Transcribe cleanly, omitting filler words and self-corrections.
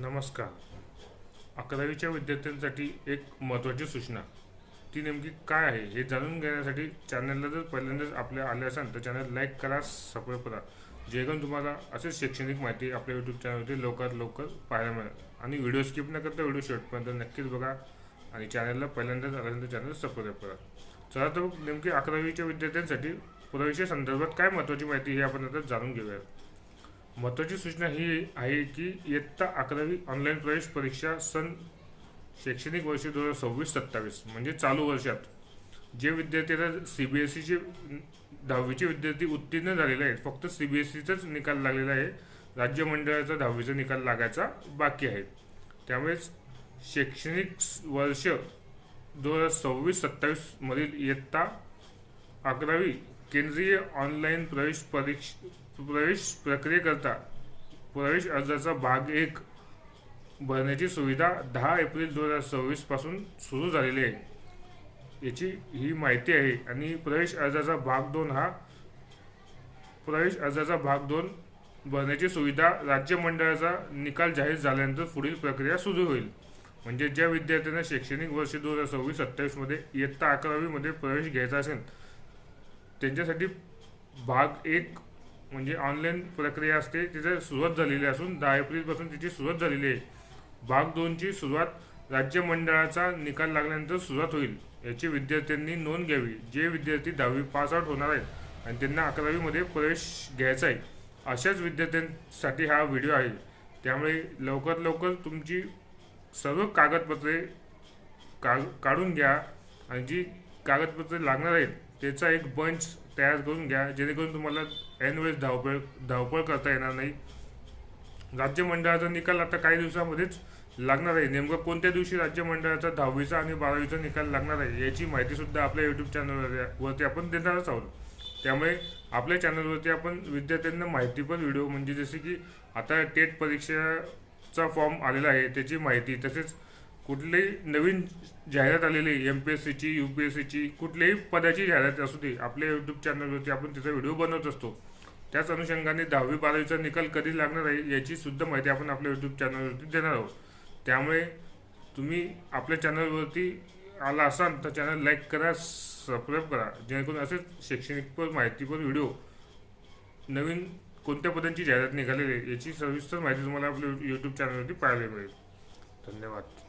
नमस्कार. 11वीच्या विद्यार्थ्यांसाठी एक महत्त्वाची सूचना. ती नेमकी काय आहे हे जाणून घेण्यासाठी चॅनलला जर पहिल्यांदाच आपल्या आले असाल तर चॅनल लाईक करा, सबस्क्राईब करा, जेणेकरून तुम्हाला असेच शैक्षणिक माहिती आपल्या यूट्यूब चॅनलवरती लवकरात लवकर पाहायला मिळेल. आणि व्हिडिओ स्किप न करता व्हिडिओ शेवटपर्यंत नक्कीच बघा आणि चॅनलला पहिल्यांदाच आल्यानंतर चॅनल सबस्क्राईब करा. चला तर नेमकी 11वीच्या विद्यार्थ्यांसाठी प्रवेशा संदर्भात काय महत्त्वाची माहिती हे आपण आता जाणून घेऊया. महत्त्वाची सूचना ही आहे की इयत्ता 11वी ऑनलाईन प्रवेश परीक्षा सन शैक्षणिक वर्ष 2026-27 म्हणजे चालू वर्षात जे विद्यार्थी आता CBSEचे 10वीचे विद्यार्थी उत्तीर्ण झालेले आहेत, फक्त CBSEचाच निकाल लागलेला आहे, राज्य मंडळाचा 10वीचा निकाल लागायचा बाकी आहे. त्यामुळे शैक्षणिक वर्ष 2026-27 मधील इयत्ता 11वी केंद्रीय ऑनलाईन प्रवेश प्रक्रियेकरता प्रवेश अर्जाचा भाग 1 भरण्याची सुविधा 10 एप्रिल 2026 पासून सुरू झालेली आहे. याची ही माहिती आहे. आणि प्रवेश अर्जाचा भाग 2 भरण्याची सुविधा राज्य मंडळाचा निकाल जाहीर झाल्यानंतर पुढील प्रक्रिया सुरू होईल. म्हणजे ज्या विद्यार्थ्यांना शैक्षणिक वर्ष 2026-27 मध्ये इयत्ता 11वी मध्ये प्रवेश घ्यायचा असेल त्यांच्यासाठी भाग 1 म्हणजे ऑनलाईन प्रक्रिया असते, तिथे सुरुवात झालेली असून 10 एप्रिलपासून तिची सुरुवात झालेली आहे. भाग 2ची सुरुवात राज्य मंडळाचा निकाल लागल्यानंतर सुरुवात होईल. याची विद्यार्थ्यांनी नोंद घ्यावी. जे विद्यार्थी 10वी पास आउट होणार आहेत आणि त्यांना 11वी मध्ये प्रवेश घ्यायचा आहे अशाच विद्यार्थ्यांसाठी हा व्हिडिओ आहे. त्यामुळे लवकरात लवकर तुमची सर्व कागदपत्रे काढून घ्या आणि जी कागदपत्रे लागणार आहेत त्याचा एक बंच तयार करून घ्या, जेणेकरून तुम्हाला ऐनवेळेस धावपळ करता येणार नाही. राज्य मंडळाचा निकाल आता काही दिवसामध्येच लागणार आहे. नेमकं कोणत्या दिवशी राज्य मंडळाचा 10वीचा आणि 12वीचा निकाल लागणार आहे याची माहिती सुद्धा आपल्या यूट्यूब चॅनलवरती आपण देणारच आहोत. त्यामुळे आपल्या चॅनलवरती आपण विद्यार्थ्यांना माहितीपर व्हिडिओ म्हणजे जसे की आता टेट परीक्षेचा फॉर्म आलेला आहे त्याची माहिती, तसेच कुठलीही नवीन जाहिरात आलेली MPSCची UPSCची कुठल्याही पदाची जाहिरात असू दे आपल्या यूट्यूब चॅनलवरती आपण त्याचा व्हिडिओ बनवत असतो. त्याच अनुषंगाने 10वी 12वीचा निकाल कधी लागणार आहे याची सुद्धा माहिती आपण आपल्या यूट्यूब चॅनलवरती देणार आहोत. त्यामुळे तुम्ही आपल्या चॅनलवरती आला असाल तर चॅनल लाईक करा, सबस्क्राईब करा, जेणेकरून असेच शैक्षणिकपर माहितीपर व्हिडिओ नवीन कोणत्या पदांची जाहिरात निघालेली आहे याची सविस्तर माहिती तुम्हाला आपल्या यूट्यूब चॅनलवरती पाहायला मिळेल. धन्यवाद.